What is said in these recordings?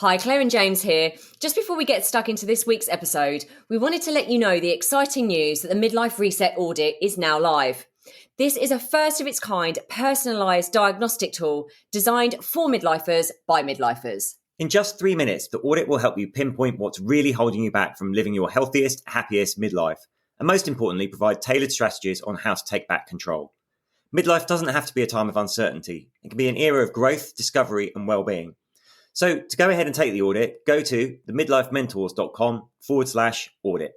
Hi, Claire and James here. Just before we get stuck into this week's episode, we wanted to let you know the exciting news that the Midlife Reset audit is now live. This is a first of its kind personalised diagnostic tool designed for midlifers by midlifers. In just 3 minutes, the audit will help you pinpoint what's really holding you back from living your healthiest, happiest midlife, and most importantly, provide tailored strategies on how to take back control. Midlife doesn't have to be a time of uncertainty. It can be an era of growth, discovery, and well-being. So to go ahead and take the audit, go to themidlifementors.com/audit.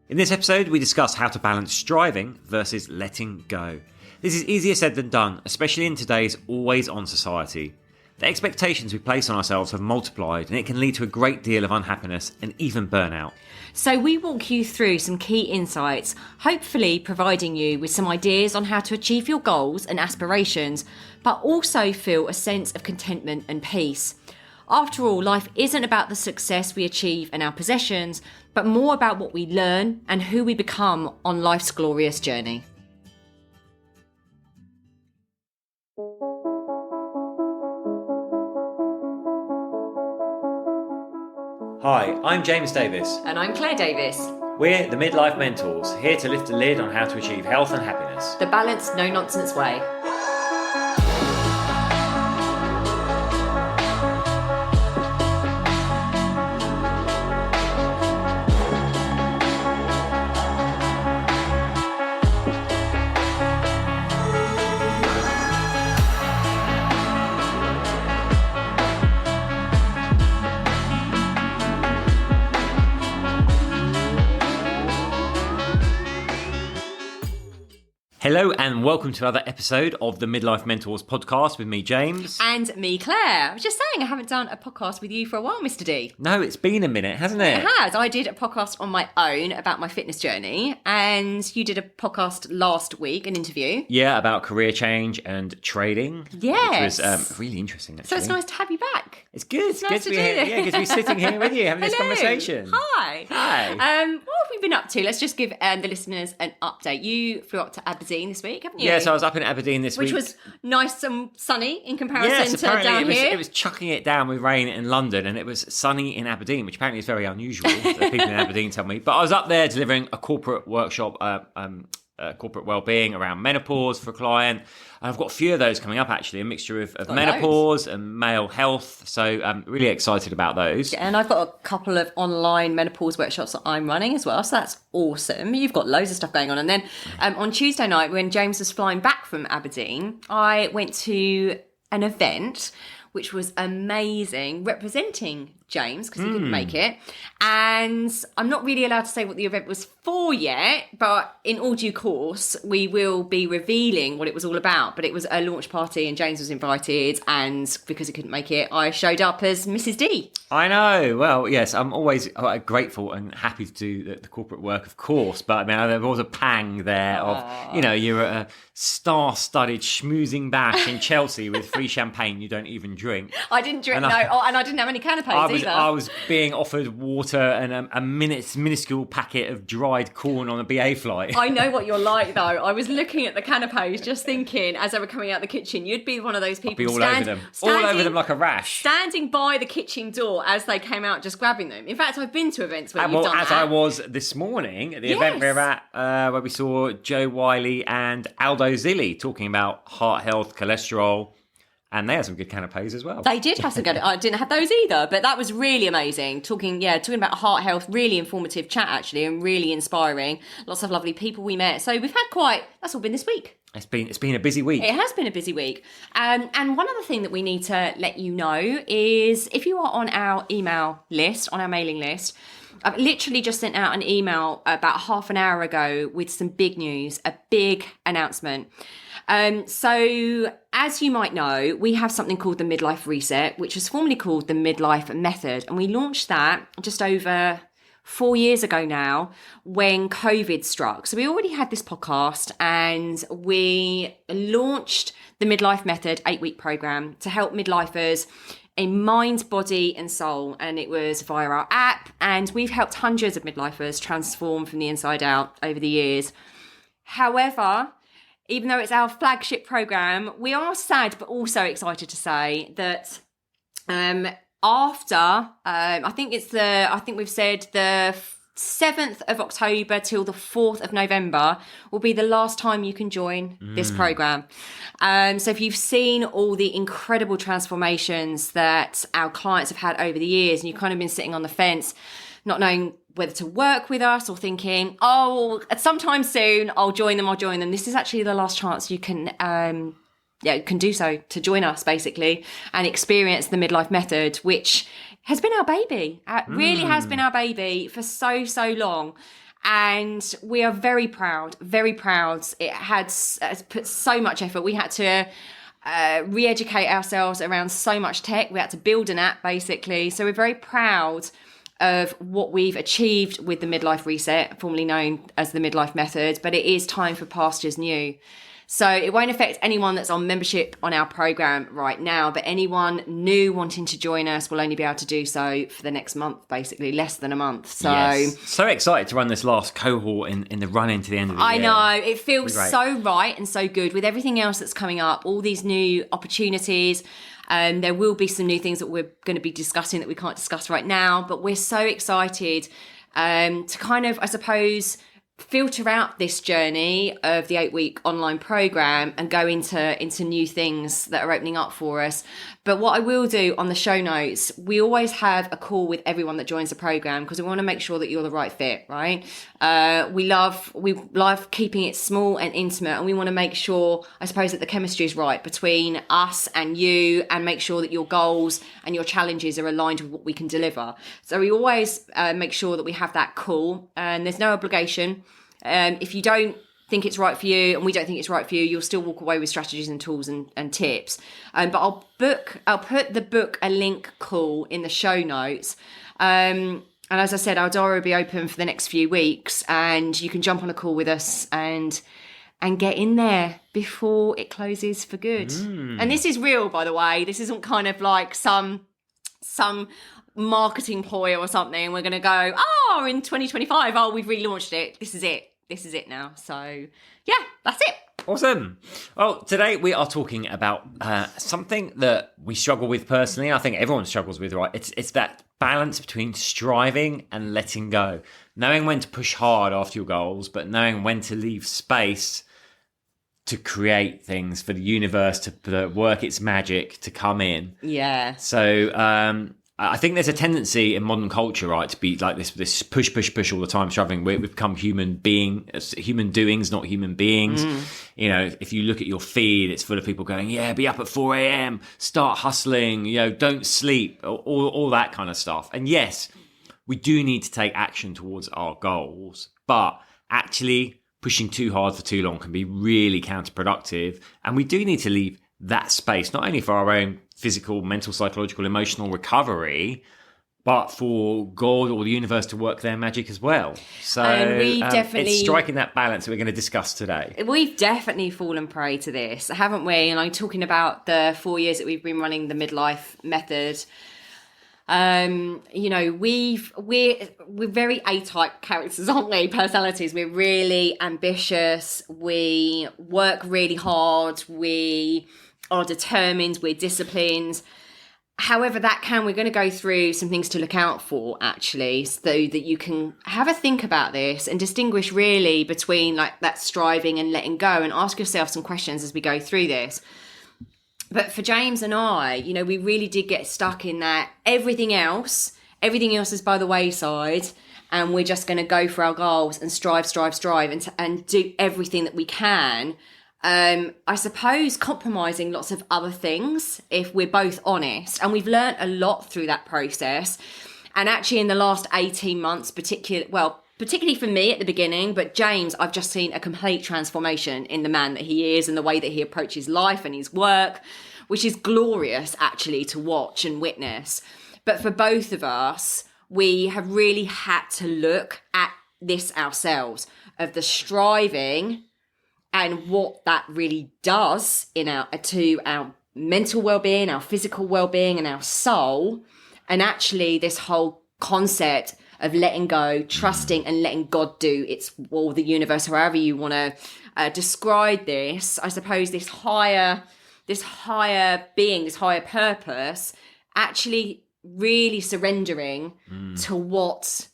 In this episode, we discuss how to balance striving versus letting go. This is easier said than done, especially in today's always-on society. The expectations we place on ourselves have multiplied, and it can lead to a great deal of unhappiness and even burnout. So we walk you through some key insights, hopefully providing you with some ideas on how to achieve your goals and aspirations, but also feel a sense of contentment and peace. After all, life isn't about the success we achieve and our possessions, but more about what we learn and who we become on life's glorious journey. Hi, I'm James Davis. And I'm Claire Davis. We're the Midlife Mentors, here to lift the lid on how to achieve health and happiness. The balanced, no-nonsense way. Hello and welcome to another episode of the Midlife Mentors podcast with me, James. And me, Claire. I was just saying I haven't done a podcast with you for a while, Mr. D. No, it's been a minute, hasn't it? It has. I did a podcast on my own about my fitness journey, and you did a podcast last week, an interview. Yeah, about career change and trading. Yes. Which was really interesting, actually. So it's nice to have you back. It's good. It's nice good to be do here. this. Yeah, good to be sitting here with you having this Hello. conversation. Hi. Hi. What have we been up to? Let's just give the listeners an update. You flew up to Aberdeen this week, haven't you? Yeah, so I was up in Aberdeen this week. Which was nice and sunny in comparison Yes, to apparently down here. it was chucking it down with rain in London, and it was sunny in Aberdeen, which apparently is very unusual. People in Aberdeen tell me. But I was up there delivering a corporate workshop, corporate well-being around menopause for a client. And I've got a few of those coming up, actually, a mixture of menopause and male health. So I'm really excited about those. And I've got a couple of online menopause workshops that I'm running as well. So that's awesome. You've got loads of stuff going on. And then on Tuesday night, when James was flying back from Aberdeen, I went to an event which was amazing, representing James, because he couldn't make it. And I'm not really allowed to say what the event was for yet, but in all due course, we will be revealing what it was all about. But it was a launch party and James was invited, and because he couldn't make it, I showed up as Mrs. D. I know. Well, yes, I'm always grateful and happy to do the corporate work, of course. But I mean, there was a pang there of, you're at a star-studded schmoozing bash in Chelsea with free champagne you don't even drink. I didn't drink, and I didn't have any canapes either. I was being offered water and a minuscule packet of dried corn on a BA flight. I know what you're like, though. I was looking at the canapes, just thinking, as they were coming out the kitchen, you'd be one of those people I'd be all over them like a rash. Standing by the kitchen door as they came out, just grabbing them. In fact, I've been to events where you've done that. As I was this morning at the event we were at, where we saw Joe Wiley and Aldo Zilli talking about heart health, cholesterol. And they had some good canapes as well. They did have some good. I didn't have those either, but that was really amazing. Talking about heart health, really informative chat actually, and really inspiring. Lots of lovely people we met. So we've had that's all been this week. It's been a busy week. It has been a busy week. And one other thing that we need to let you know is if you are on our email list, on our mailing list, I've literally just sent out an email about half an hour ago with some big news, a big announcement. So as you might know, we have something called the Midlife Reset, which was formerly called the Midlife Method. And we launched that just over 4 years ago now when COVID struck. So we already had this podcast and we launched the Midlife Method 8-week program to help midlifers in mind, body and soul. And it was via our app. And we've helped hundreds of midlifers transform from the inside out over the years. However, even though it's our flagship program, we are sad but also excited to say that After, I think we've said the 7th of October till the 4th of November will be the last time you can join this program. So if you've seen all the incredible transformations that our clients have had over the years, and you've kind of been sitting on the fence, not knowing whether to work with us or thinking, oh, sometime soon I'll join them. This is actually the last chance you can can do so, to join us basically and experience the Midlife Method, which has been our baby. Really has been our baby for so long. And we are very proud. It has put so much effort. We had to re-educate ourselves around so much tech. We had to build an app basically. So we're very proud of what we've achieved with the Midlife Reset, formerly known as the Midlife Method, but it is time for pastures new. So it won't affect anyone that's on membership on our program right now, but anyone new wanting to join us will only be able to do so for the next month, basically, less than a month. So yes. So excited to run this last cohort in the run into the end of the year. I know, it feels so right and so good with everything else that's coming up, all these new opportunities. There will be some new things that we're going to be discussing that we can't discuss right now, but we're so excited to kind of, I suppose, filter out this journey of the 8-week online program and go into new things that are opening up for us. But what I will do on the show notes, we always have a call with everyone that joins the program because we want to make sure that you're the right fit, right? We love keeping it small and intimate, and we want to make sure, I suppose, that the chemistry is right between us and you, and make sure that your goals and your challenges are aligned with what we can deliver. So we always make sure that we have that call, and there's no obligation. If you don't think it's right for you and we don't think it's right for you, you'll still walk away with strategies and tools and tips. But I'll put the book a link call in the show notes. And as I said, our door will be open for the next few weeks, and you can jump on a call with us and get in there before it closes for good. And this is real, by the way. This isn't kind of like some marketing ploy or something. We're going to go, in 2025, we've relaunched it. This is it now. So yeah, that's it. Awesome. Well, today we are talking about something that we struggle with personally. I think everyone struggles with, right? It's that balance between striving and letting go. Knowing when to push hard after your goals, but knowing when to leave space to create things for the universe to work its magic, to come in. Yeah. So I think there's a tendency in modern culture, right, to be like this push all the time, struggling. We've become human doings, not human beings. You know, if you look at your feed, it's full of people going, yeah, be up at 4 a.m, start hustling, don't sleep, all that kind of stuff. And yes, we do need to take action towards our goals, but actually pushing too hard for too long can be really counterproductive. And we do need to leave that space, not only for our own physical, mental, psychological, emotional recovery, but for God or the universe to work their magic as well. So it's striking that balance that we're going to discuss today. We've definitely fallen prey to this, haven't we? And I'm talking about the 4 years that we've been running the Midlife Method. We're very A-type characters, aren't we? Personalities. We're really ambitious. We work really hard. We are determined. We're disciplined. However, we're going to go through some things to look out for, actually, so that you can have a think about this and distinguish really between like that striving and letting go, and ask yourself some questions as we go through this. But for James and I, we really did get stuck in that everything else is by the wayside, and we're just going to go for our goals and strive and do everything that we can. I suppose compromising lots of other things, if we're both honest. And we've learned a lot through that process. And actually in the last 18 months, particularly for me at the beginning, but James, I've just seen a complete transformation in the man that he is and the way that he approaches life and his work, which is glorious actually to watch and witness. But for both of us, we have really had to look at this ourselves, of the striving and what that really does to our mental well-being, our physical well-being and our soul. And actually this whole concept of letting go, trusting and letting God do the universe, however you want to describe this, I suppose this higher being, this higher purpose, actually really surrendering to what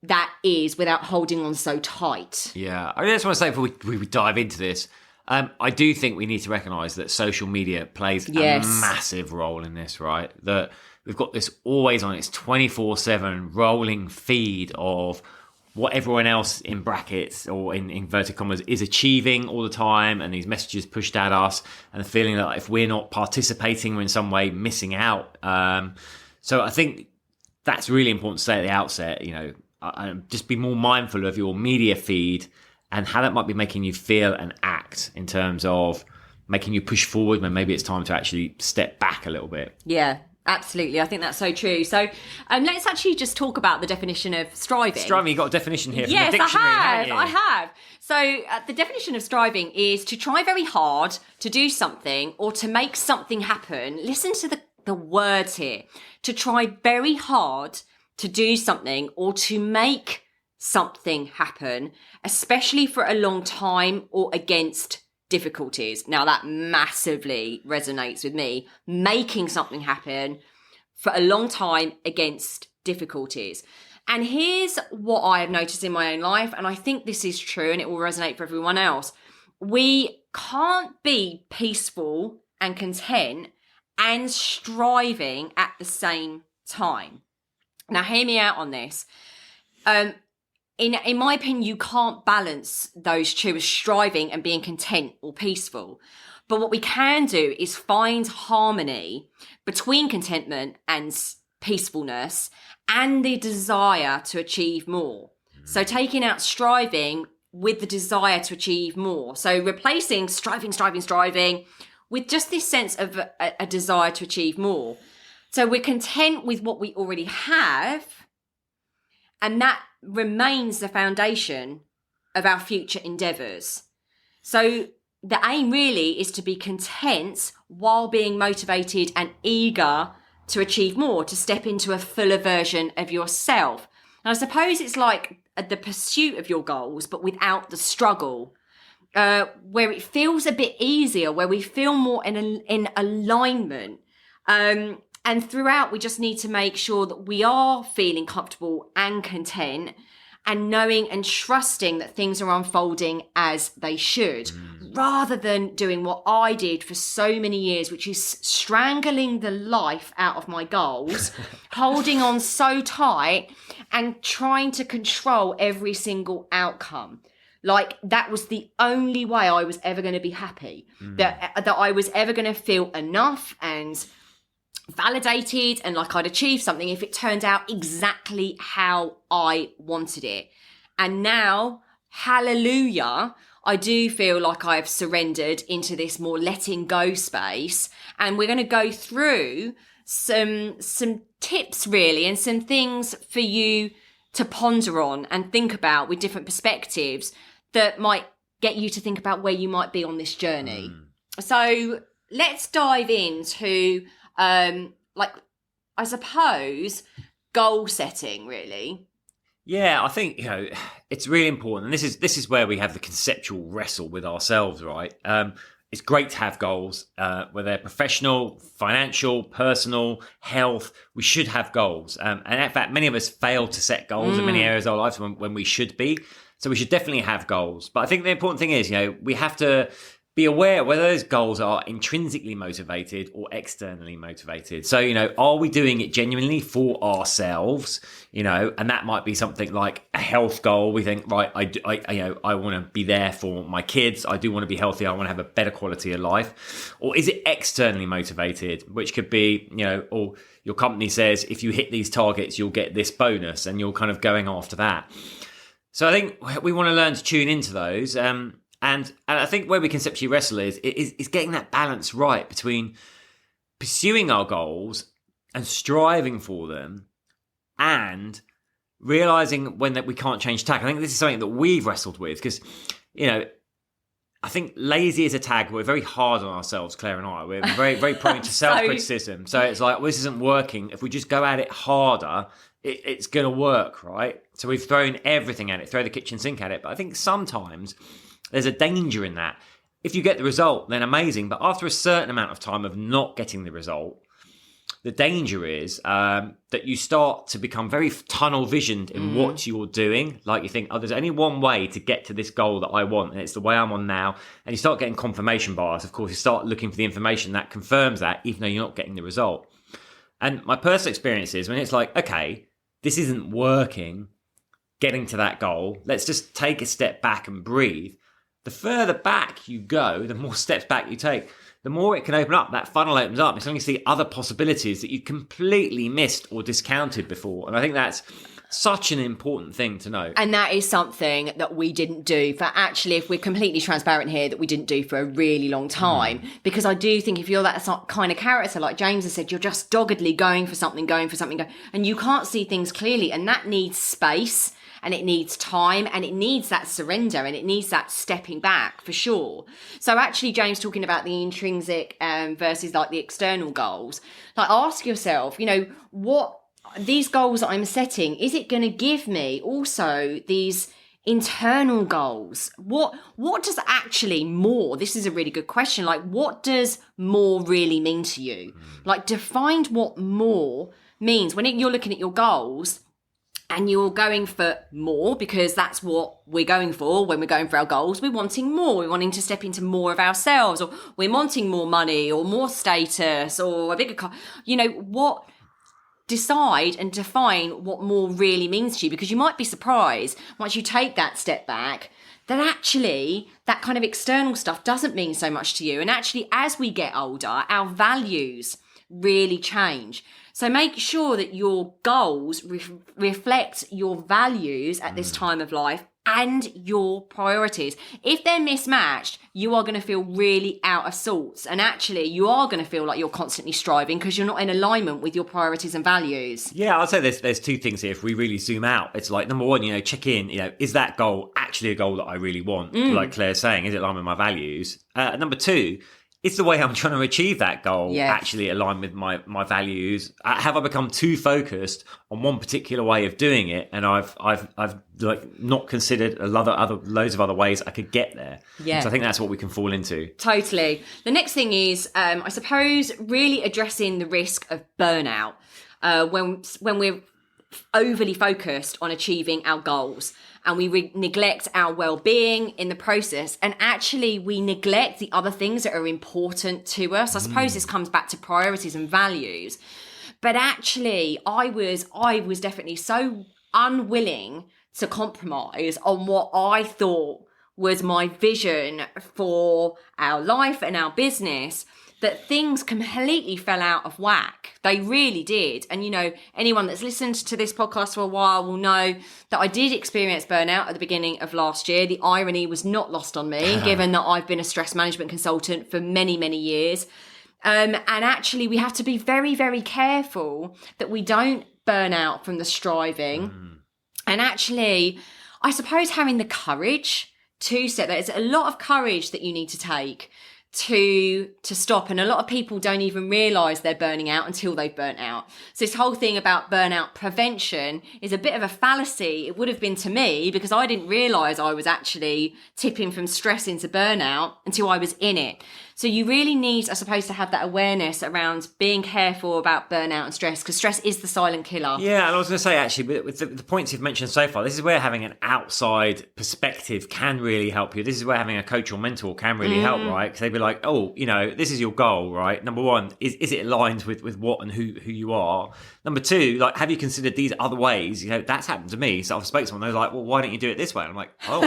that is without holding on so tight. Yeah, I just want to say before we dive into this, I do think we need to recognise that social media plays a massive role in this, right? That we've got this always on, it's 24/7 rolling feed of what everyone else in brackets or in inverted commas is achieving all the time, and these messages pushed at us, and the feeling that if we're not participating, we're in some way missing out. So I think that's really important to say at the outset, just be more mindful of your media feed and how that might be making you feel and act in terms of making you push forward when maybe it's time to actually step back a little bit. Yeah, absolutely. I think that's so true. So let's actually just talk about the definition of striving. Striving, you got a definition here from yes, the dictionary, I have. So the definition of striving is to try very hard to do something or to make something happen. Listen to the words here. To try very hard to do something or to make something happen, especially for a long time or against difficulties. Now that massively resonates with me. Making something happen for a long time against difficulties. And here's what I have noticed in my own life, and I think this is true and it will resonate for everyone else. We can't be peaceful and content and striving at the same time. Now, hear me out on this. In my opinion, you can't balance those two as striving and being content or peaceful. But what we can do is find harmony between contentment and peacefulness and the desire to achieve more. So taking out striving with the desire to achieve more. So replacing striving with just this sense of a desire to achieve more. So we're content with what we already have, and that remains the foundation of our future endeavours. So the aim really is to be content while being motivated and eager to achieve more, to step into a fuller version of yourself. And I suppose it's like the pursuit of your goals, but without the struggle, where it feels a bit easier, where we feel more in alignment. And throughout, we just need to make sure that we are feeling comfortable and content and knowing and trusting that things are unfolding as they should, rather than doing what I did for so many years, which is strangling the life out of my goals, holding on so tight and trying to control every single outcome. Like that was the only way I was ever going to be happy, that I was ever going to feel enough and validated and like I'd achieved something if it turned out exactly how I wanted it. And now, hallelujah, I do feel like I've surrendered into this more letting go space. And we're going to go through some tips really, and some things for you to ponder on and think about with different perspectives that might get you to think about where you might be on this journey. So let's dive into I suppose goal setting really. Yeah, I think it's really important, and this is where we have the conceptual wrestle with ourselves, right? It's great to have goals, whether they're professional, financial, personal, health. We should have goals, and in fact, many of us fail to set goals in many areas of our lives when we should be. So we should definitely have goals. But I think the important thing is, we have to be aware whether those goals are intrinsically motivated or externally motivated. So, are we doing it genuinely for ourselves? And that might be something like a health goal. We think, right, I want to be there for my kids. I do want to be healthy. I want to have a better quality of life. Or is it externally motivated, which could be, or your company says, if you hit these targets, you'll get this bonus, and you're kind of going after that. So I think we want to learn to tune into those. And I think where we conceptually wrestle is getting that balance right between pursuing our goals and striving for them, and realizing when that we can't change tack. I think this is something that we've wrestled with because, I think lazy is a tag. We're very hard on ourselves, Claire and I. We're very, very prone to self-criticism. So it's like, well, this isn't working. If we just go at it harder, it's going to work, right? So we've thrown everything at it, throw the kitchen sink at it. But I think sometimes there's a danger in that. If you get the result, then amazing. But after a certain amount of time of not getting the result, the danger is that you start to become very tunnel visioned in what you're doing. Like you think, oh, there's only one way to get to this goal that I want, and it's the way I'm on now. And you start getting confirmation bias. Of course, you start looking for the information that confirms that, even though you're not getting the result. And my personal experience is when it's like, okay, this isn't working, getting to that goal, let's just take a step back and breathe. The further back you go, the more steps back you take, the more it can open up. That funnel opens up. It's only see other possibilities that you completely missed or discounted before. And I think that's such an important thing to know. And that is something that we didn't do for, actually, if we're completely transparent here, that we didn't do for a really long time. Because I do think if you're that kind of character, like James has said, you're just doggedly going for something, and you can't see things clearly. And that needs space. And it needs time, and it needs that surrender, and it needs that stepping back for sure. So actually, James, talking about the intrinsic versus like the external goals, like ask yourself, what these goals that I'm setting, is it going to give me also these internal goals? What does actually more? This is a really good question. Like, what does more really mean to you? Like, define what more means when you're looking at your goals. And you're going for more because that's what we're going for when we're going for our goals. We're wanting more. We're wanting to step into more of ourselves, or we're wanting more money or more status or a bigger car. What? Decide and define what more really means to you, because you might be surprised once you take that step back that actually that kind of external stuff doesn't mean so much to you. And actually, as we get older, our values really change. So make sure that your goals reflect your values at this time of life and your priorities. If they're mismatched, you are going to feel really out of sorts. And actually, you are going to feel like you're constantly striving because you're not in alignment with your priorities and values. Yeah, I'd say there's two things here. If we really zoom out, it's like, number one, check in, is that goal actually a goal that I really want? Like Claire's saying, is it aligned with my values? Number two, is the way I'm trying to achieve that goal actually aligned with my values? Have I become too focused on one particular way of doing it, and I've like not considered loads of other ways I could get there? Yeah. So I think that's what we can fall into. Totally. The next thing is, I suppose, really addressing the risk of burnout when we're overly focused on achieving our goals. And we neglect our well-being in the process. And actually, we neglect the other things that are important to us. I suppose this comes back to priorities and values. But actually, I was definitely so unwilling to compromise on what I thought was my vision for our life and our business, that things completely fell out of whack. They really did. And, anyone that's listened to this podcast for a while will know that I did experience burnout at the beginning of last year. The irony was not lost on me, given that I've been a stress management consultant for many, many years. And actually, we have to be very, very careful that we don't burn out from the striving. And actually, I suppose having the courage to set that, there's a lot of courage that you need to take to stop. And a lot of people don't even realize they're burning out until they've burnt out. So this whole thing about burnout prevention is a bit of a fallacy. It would have been to me, because I didn't realize I was actually tipping from stress into burnout until I was in it. So you really need, I suppose, to have that awareness around being careful about burnout and stress, because stress is the silent killer. Yeah, and I was going to say, actually, with the points you've mentioned so far, this is where having an outside perspective can really help you. This is where having a coach or mentor can really help, right? Because they'd be like, oh, this is your goal, right? Number one, is it aligned with what and who you are? Number two, like, have you considered these other ways? That's happened to me. So I've spoken to someone, they're like, well, why don't you do it this way? And I'm like, oh,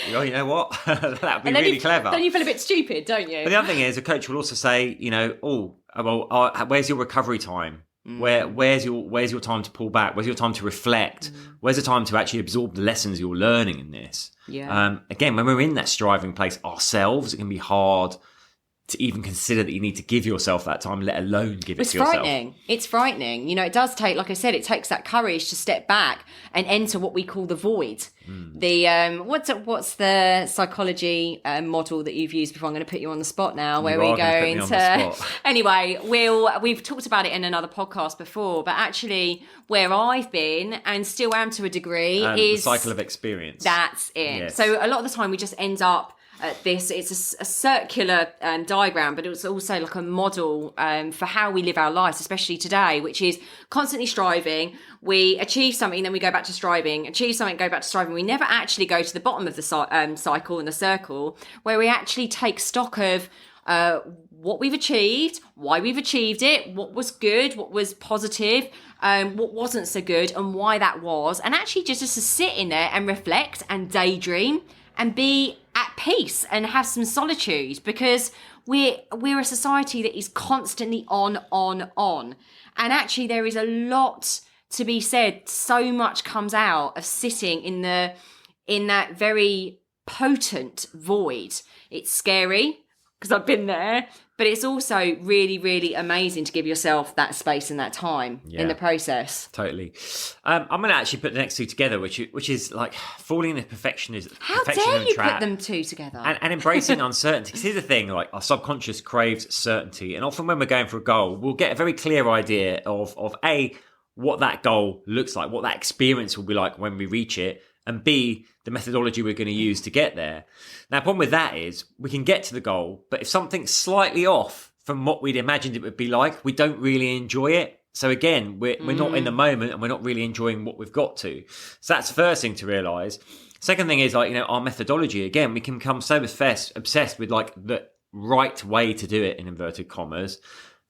you know what? That would be really clever. Then you feel a bit stupid, don't you? But the other thing is, a coach will also say, where's your recovery time? Where's your time to pull back? Where's your time to reflect? Where's the time to actually absorb the lessons you're learning in this? Yeah. Again, when we're in that striving place ourselves, it can be hard to even consider that you need to give yourself that time, let alone give it to yourself. It's frightening. It does take, like I said, it takes that courage to step back and enter what we call the void. The what's the psychology model that you've used before? I'm going to put you on the spot now. Where we go into anyway, we've talked about it in another podcast before, but actually, where I've been and still am to a degree is the cycle of experience. That's it. Yes. So a lot of the time we just end up this. It's a circular diagram, but it's also like a model for how we live our lives, especially today, which is constantly striving. We achieve something, then we go back to striving, achieve something, go back to striving. We never actually go to the bottom of the cycle and the circle, where we actually take stock of what we've achieved, why we've achieved it, what was good, what was positive, what wasn't so good, and why that was. And actually just to sit in there and reflect and daydream and be at peace and have some solitude, because we're a society that is constantly on. And actually there is a lot to be said. So much comes out of sitting in that very potent void. It's scary, because I've been there, but it's also really, really amazing to give yourself that space and that time in the process. Totally. I'm going to actually put the next two together, which is like falling in the perfectionism. How dare you put them two together? And embracing uncertainty. 'Cause here's the thing, like our subconscious craves certainty. And often when we're going for a goal, we'll get a very clear idea of A, what that goal looks like, what that experience will be like when we reach it, and B, the methodology we're going to use to get there. Now, the problem with that is we can get to the goal, but if something's slightly off from what we'd imagined it would be like, we don't really enjoy it. So again, we're not in the moment, and we're not really enjoying what we've got to. So that's the first thing to realise. Second thing is, like, you know, our methodology. Again, we can become so obsessed with like the right way to do it, in inverted commas,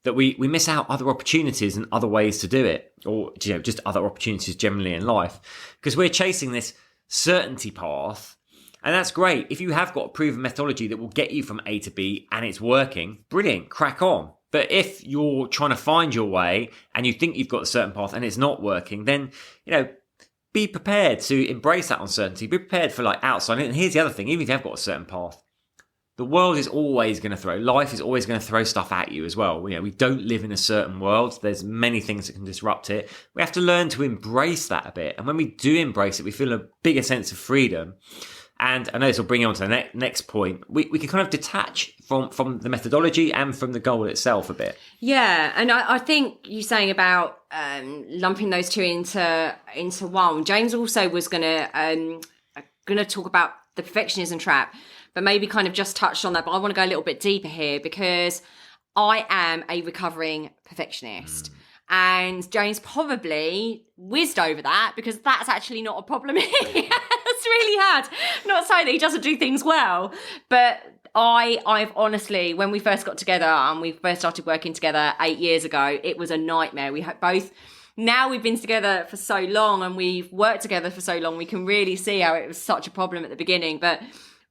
that we miss out other opportunities and other ways to do it, or, you know, just other opportunities generally in life, because we're chasing this certainty path. And that's great. If you have got a proven methodology that will get you from A to B and it's working, brilliant, crack on. But if you're trying to find your way and you think you've got a certain path and it's not working, then, you know, be prepared to embrace that uncertainty. Be prepared for like outside. And here's the other thing, even if you have got a certain path, the world is always going to life is always going to throw stuff at you as well. You know, we don't live in a certain world. There's many things that can disrupt it. We have to learn to embrace that a bit. And when we do embrace it, we feel a bigger sense of freedom. And I know this will bring you on to the next point. We can kind of detach from the methodology and from the goal itself a bit. Yeah, and I think you saying about lumping those two into one. James also was gonna talk about the perfectionism trap, but maybe kind of just touched on that. But I want to go a little bit deeper here, because I am a recovering perfectionist. And James probably whizzed over that, because that's actually not a problem It's really hard. Not saying that he doesn't do things well, but I've honestly, when we first got together and we first started working together 8 years ago, it was a nightmare. We had both. Now we've been together for so long and we've worked together for so long, we can really see how it was such a problem at the beginning. But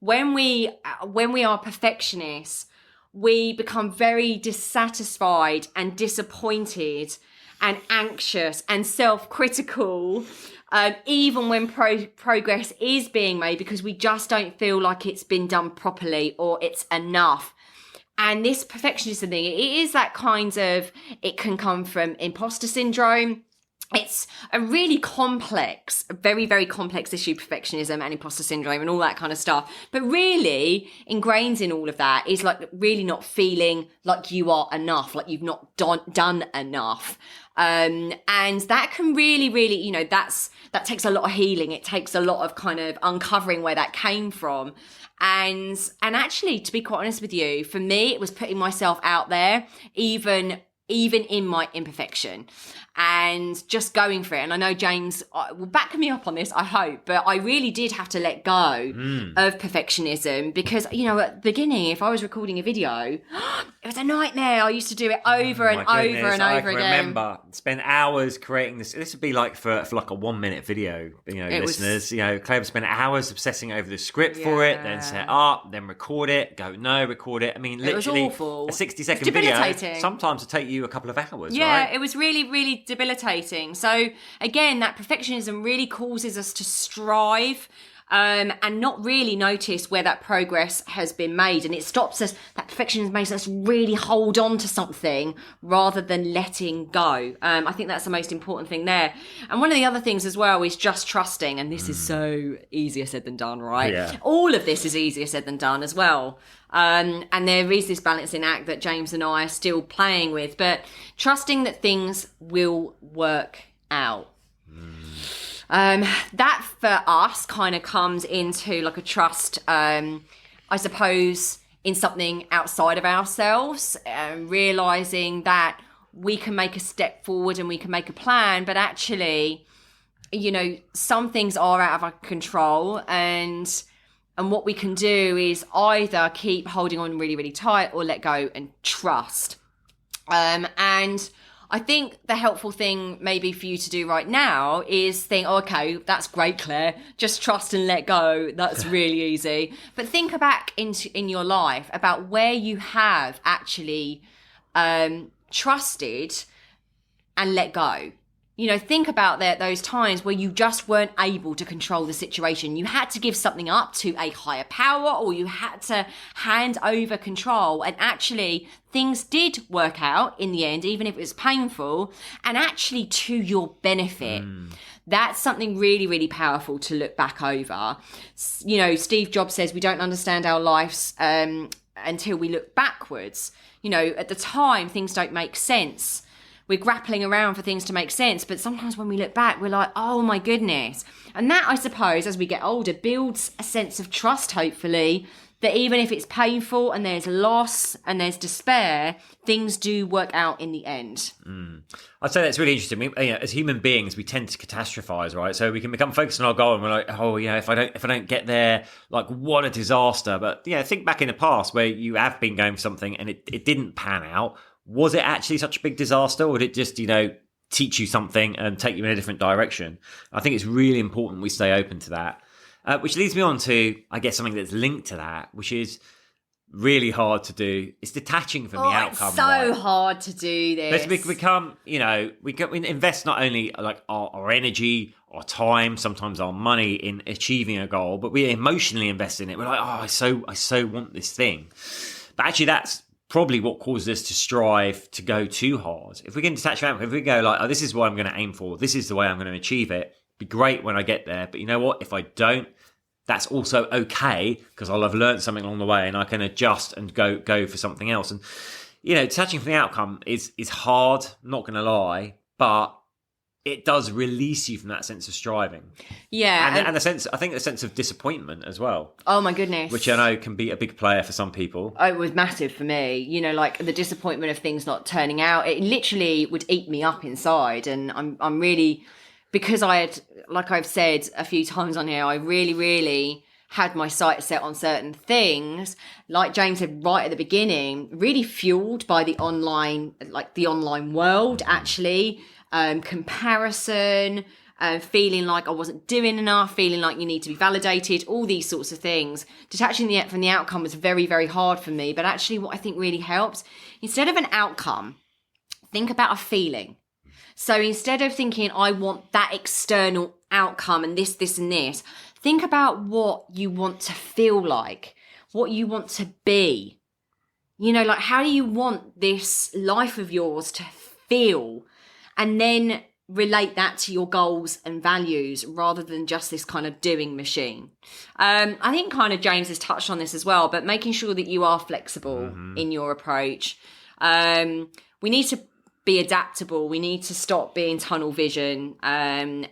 when we are perfectionists, we become very dissatisfied and disappointed and anxious and self-critical, even when progress is being made, because we just don't feel like it's been done properly or it's enough. And this perfectionism thing, it is that kind of, it can come from imposter syndrome. It's a really complex, a very, very complex issue, perfectionism and imposter syndrome and all that kind of stuff. But really ingrained in all of that is like really not feeling like you are enough, like you've not done enough. And that can really, really, you know, that takes a lot of healing. It takes a lot of kind of uncovering where that came from. And actually, to be quite honest with you, for me, it was putting myself out there, even in my imperfection, and just going for it. And I know James will back me up on this, I hope, but I really did have to let go of perfectionism, because, you know, at the beginning, if I was recording a video, it was a nightmare. I used to do it over and over and over again. I remember, spend hours creating this. This would be like for like a 1 minute video, you know, listeners, you know, Claire would spend hours obsessing over the script for it, then set up, then record it, record it. I mean, literally it was awful. A 60-second video sometimes will take you a couple of hours, right? It was really, really debilitating. So again, that perfectionism really causes us to strive and not really notice where that progress has been made, and it stops us. That perfectionism makes us really hold on to something rather than letting go. I think that's the most important thing there. And one of the other things as well is just trusting, and this is so easier said than done, right? Yeah. All of this is easier said than done as well. And there is this balancing act that James and I are still playing with, but trusting that things will work out. That for us kind of comes into like a trust I suppose, in something outside of ourselves, realizing that we can make a step forward and we can make a plan, but actually, some things are out of our control, and what we can do is either keep holding on really, really tight or let go and trust. And I think the helpful thing maybe for you to do right now is think, okay, that's great, Claire. Just trust and let go. That's really easy. But think back in your life about where you have actually trusted and let go. Think about those times where you just weren't able to control the situation. You had to give something up to a higher power, or you had to hand over control. And actually, things did work out in the end, even if it was painful, and actually to your benefit. That's something really, really powerful to look back over. Steve Jobs says we don't understand our lives until we look backwards. At the time, things don't make sense. We're grappling around for things to make sense, but sometimes when we look back, we're like, oh my goodness. And that, I suppose, as we get older, builds a sense of trust, hopefully, that even if it's painful and there's loss and there's despair, things do work out in the end. I'd say that's really interesting. As human beings, we tend to catastrophize, right? So we can become focused on our goal, and we're like, if I don't get there, like, what a disaster. But think back in the past where you have been going for something and it didn't pan out. Was it actually such a big disaster, or did it just, teach you something and take you in a different direction? I think it's really important we stay open to that. Which leads me on to, I guess, something that's linked to that, which is really hard to do. It's detaching from the outcome. It's so hard to do this. But become, we invest not only like our energy, our time, sometimes our money in achieving a goal, but we emotionally invest in it. We're like, I so want this thing. But actually, that's probably what causes us to strive to go too hard. If we can detach from it, if we go like, this is what I'm going to aim for, this is the way I'm going to achieve it, it'd be great when I get there. But you know what? If I don't, that's also okay, because I'll have learned something along the way and I can adjust and go for something else. And, detaching from the outcome is hard, I'm not going to lie, but it does release you from that sense of striving. Yeah. And I think a sense of disappointment as well. Oh my goodness. Which I know can be a big player for some people. Oh, it was massive for me. Like the disappointment of things not turning out. It literally would eat me up inside. And I'm really, because I had, like I've said a few times on here, I really, really had my sights set on certain things, like James said right at the beginning, really fueled by the online world, actually. Comparison, feeling like I wasn't doing enough, feeling like you need to be validated, all these sorts of things. Detaching from the outcome was very, very hard for me. But actually what I think really helps, instead of an outcome, think about a feeling. So instead of thinking, I want that external outcome and this, and this, think about what you want to feel like, what you want to be. Like, how do you want this life of yours to feel? And then relate that to your goals and values rather than just this kind of doing machine. I think kind of James has touched on this as well, but making sure that you are flexible in your approach. We need to be adaptable. We need to stop being tunnel vision. And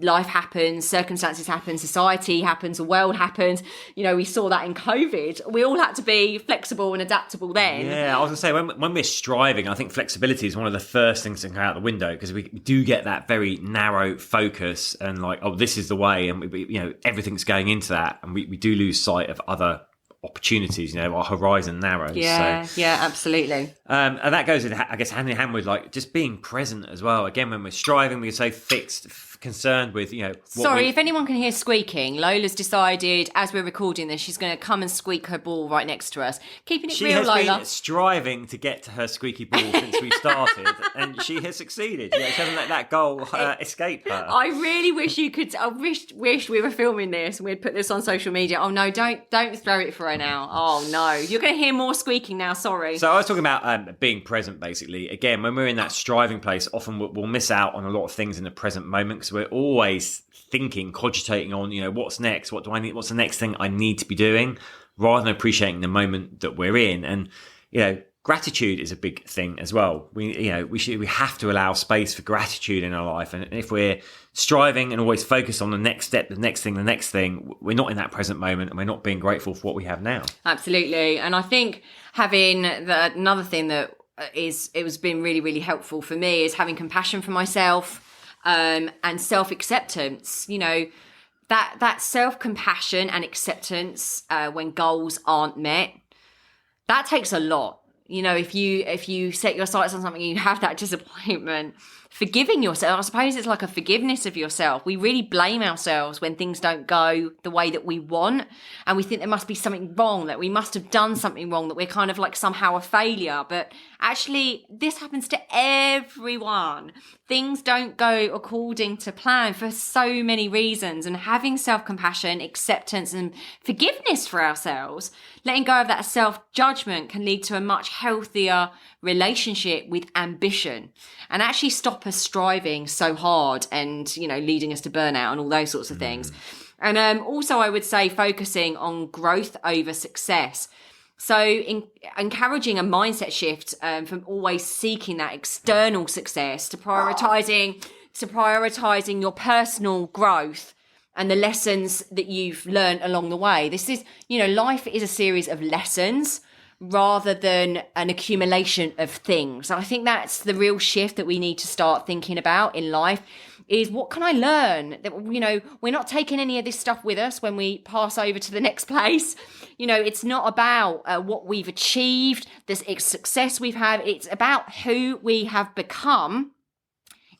life happens, circumstances happen, society happens, the world happens. We saw that in COVID. We all had to be flexible and adaptable then. Yeah, I was going to say, when we're striving, I think flexibility is one of the first things to come out the window, because we do get that very narrow focus and like, this is the way, and we everything's going into that, and we do lose sight of other opportunities. Our horizon narrows. Yeah, absolutely. And that goes, I guess, hand in hand with like just being present as well. Again, when we're striving, we're so fixed, concerned with, Sorry, if anyone can hear squeaking, Lola's decided, as we're recording this, she's going to come and squeak her ball right next to us. Keeping it real, Lola. She has been striving to get to her squeaky ball since we started, and she has succeeded. She hasn't let that goal escape her. I really wish you could. I wish we were filming this and we'd put this on social media. Oh no, don't throw it for her now. Oh no, you're going to hear more squeaking now. Sorry. So I was talking about being present, basically. Again, when we're in that striving place, often we'll miss out on a lot of things in the present moment, because we're always thinking, cogitating on, what's next? What do I need? What's the next thing I need to be doing? Rather than appreciating the moment that we're in. And, Gratitude is a big thing as well. We have to allow space for gratitude in our life. And if we're striving and always focused on the next step, the next thing, we're not in that present moment and we're not being grateful for what we have now. Absolutely. And I think another thing that it was been really, really helpful for me is having compassion for myself, and self-acceptance. That self-compassion and acceptance when goals aren't met, that takes a lot. If you set your sights on something and you have that disappointment, forgiving yourself, I suppose it's like a forgiveness of yourself. We really blame ourselves when things don't go the way that we want. And we think there must be something wrong, that we must have done something wrong, that we're kind of like somehow a failure. But actually, this happens to everyone. Things don't go according to plan for so many reasons. And having self-compassion, acceptance, and forgiveness for ourselves, letting go of that self-judgment, can lead to a much healthier relationship with ambition, and actually stop us striving so hard and, leading us to burnout and all those sorts of things. And also, I would say focusing on growth over success. So encouraging a mindset shift from always seeking that external success to prioritizing your personal growth and the lessons that you've learned along the way. This is, life is a series of lessons rather than an accumulation of things. I think that's the real shift that we need to start thinking about in life, is what can I learn? That, we're not taking any of this stuff with us when we pass over to the next place. It's not about what we've achieved, the success we've had. It's about who we have become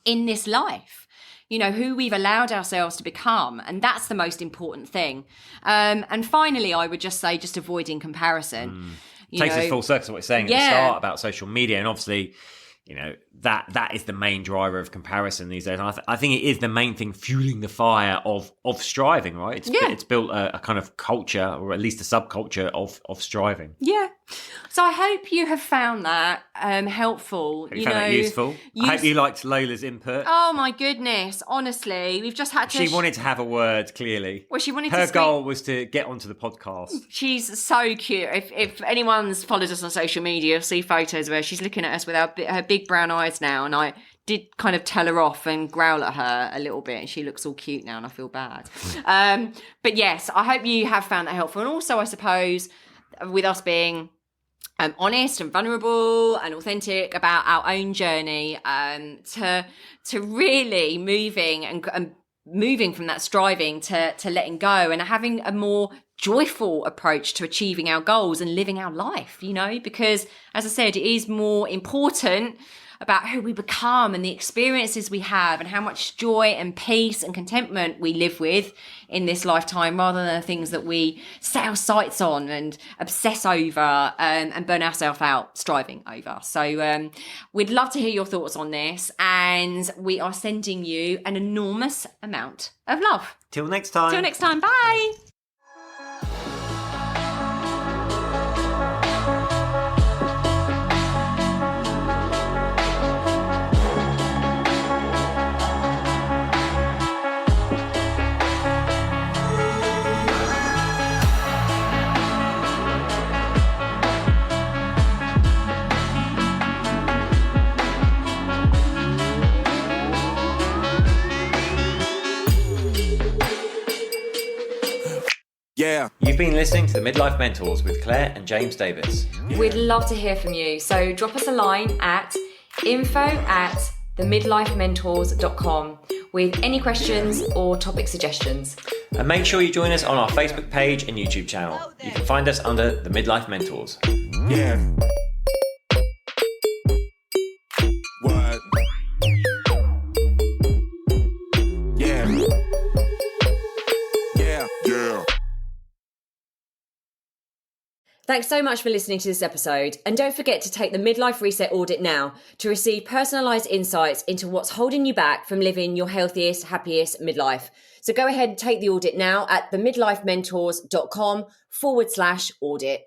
in this life. Who we've allowed ourselves to become. And that's the most important thing. And finally, I would just say, avoiding comparison. Takes us full circle to what you're saying at the start about social media. And obviously, that is the main driver of comparison these days. And I think it is the main thing fueling the fire of striving, right? It's built a kind of culture, or at least a subculture of striving. Yeah. So I hope you have found that helpful. Have you found that useful? I hope you liked Lola's input. Oh my goodness, honestly, we've just had to... She wanted to have a word, clearly. Well, she wanted Her goal was to get onto the podcast. She's so cute. If anyone's followed us on social media, you'll see photos where she's looking at us with her big brown eyes now, and I did kind of tell her off and growl at her a little bit, and she looks all cute now and I feel bad. But yes, I hope you have found that helpful. And also, I suppose, with us being honest and vulnerable and authentic about our own journey, to really moving from that striving to letting go and having a more joyful approach to achieving our goals and living our life, because, as I said, it is more important about who we become and the experiences we have and how much joy and peace and contentment we live with in this lifetime, rather than the things that we set our sights on and obsess over and burn ourselves out striving over. So we'd love to hear your thoughts on this, and we are sending you an enormous amount of love. Till next time. Bye. Yeah. You've been listening to the Midlife Mentors with Claire and James Davis. We'd love to hear from you. So drop us a line at info@themidlifementors.com with any questions or topic suggestions. And make sure you join us on our Facebook page and YouTube channel. You can find us under the Midlife Mentors. Yeah. What? Yeah. Yeah. Yeah. Thanks so much for listening to this episode. And don't forget to take the Midlife Reset Audit now to receive personalised insights into what's holding you back from living your healthiest, happiest midlife. So go ahead and take the audit now at themidlifementors.com/audit.